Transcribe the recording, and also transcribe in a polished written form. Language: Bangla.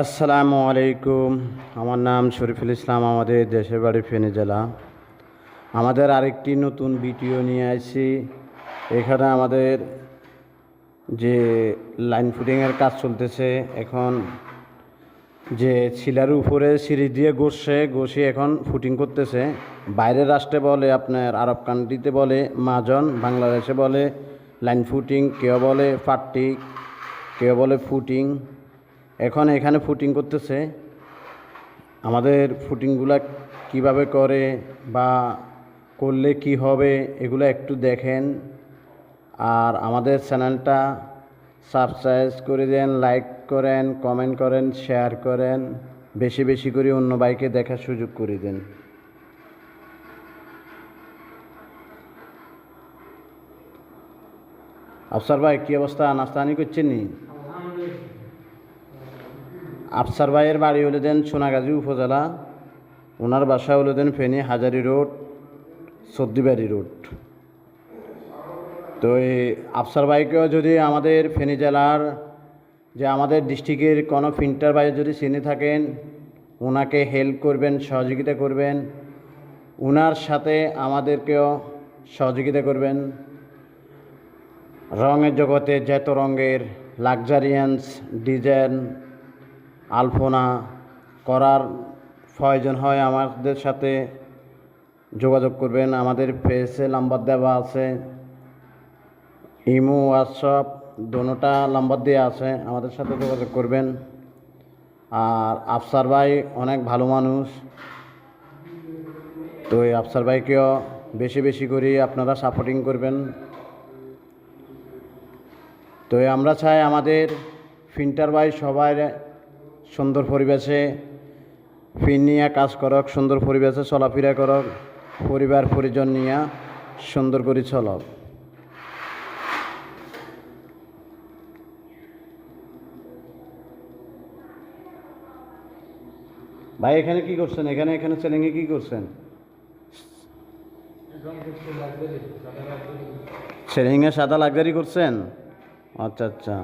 আসসালামু আলাইকুম। আমার নাম শরীফুল ইসলাম। আমাদের দেশের বাড়ি ফেনী জেলা। আমাদের আরেকটি নতুন ভিডিও নিয়ে আসছি। এখানে আমাদের যে লাইন ফুটিংয়ের কাজ চলতেছে এখন, যে ছিলার উপরে সিঁড়ি দিয়ে ঘষে এখন ফুটিং করতেছে। বাইরের রাষ্ট্রে বলে আপনার আরব কান্ট্রিতে বলে মাজন, বাংলাদেশে বলে লাইন ফুটিং, কেউ বলে পাট্টি, কেউ বলে ফুটিং। এখন এখানে ফুটিং করতেছে। আমাদের ফুটিংগুলা কিভাবে করে বা করলে কি হবে এগুলো একটু দেখেন। আর আমাদের চ্যানেলটা সাবস্ক্রাইব করে দেন, লাইক করেন, কমেন্ট করেন, শেয়ার করেন, বেশি বেশি করে অন্য ভাইকে দেখার সুযোগ করে দেন। আফসার ভাই, কী অবস্থা? নাস্তানি করছেন নি? আফসার ভাইয়ের বাড়ি হলে দেন সোনাগাজী উপজেলা, ওনার বাসা হলে দেন ফেনী হাজারি রোড, সর্দিবাড়ি রোড। তো এই আফসার ভাইকেও যদি আমাদের ফেনী জেলার যে আমাদের ডিস্ট্রিক্টের কোনো ফিল্টার ভাই যদি চিনে থাকেন, ওনাকে হেল্প করবেন, সহযোগিতা করবেন। ওনার সাথে আমাদেরকেও সহযোগিতা করবেন। রঙের জগতে যত রঙের লাক্সারিয়ান্স ডিজাইন আলপনা করার প্রয়োজন হয় আমাদের সাথে যোগাযোগ করবেন। আমাদের পেজে নাম্বার দেওয়া আছে, ইমো, হোয়াটসঅ্যাপ দোনোটা নাম্বার দেওয়া আছে, আমাদের সাথে যোগাযোগ করবেন। আর আফসার ভাই অনেক ভালো মানুষ, তো এই আফসার ভাইকেও বেশি বেশি করে আপনারা সাপোর্টিং করবেন। তো আমরা চাই আমাদের ফিল্টার ভাই সবাই সুন্দর পরিবেশে ফিন নিয়ে কাজ করক, সুন্দর পরিবেশে চলাফেরা করক, পরিবার পরিজন নিয়ে সুন্দর করে চলক। ভাই এখানে কি করছেন? এখানে চ্যালেঞ্জে কি করছেন? চ্যালেঞ্জে সাদা লাক্সারি করছেন? আচ্ছা আচ্ছা।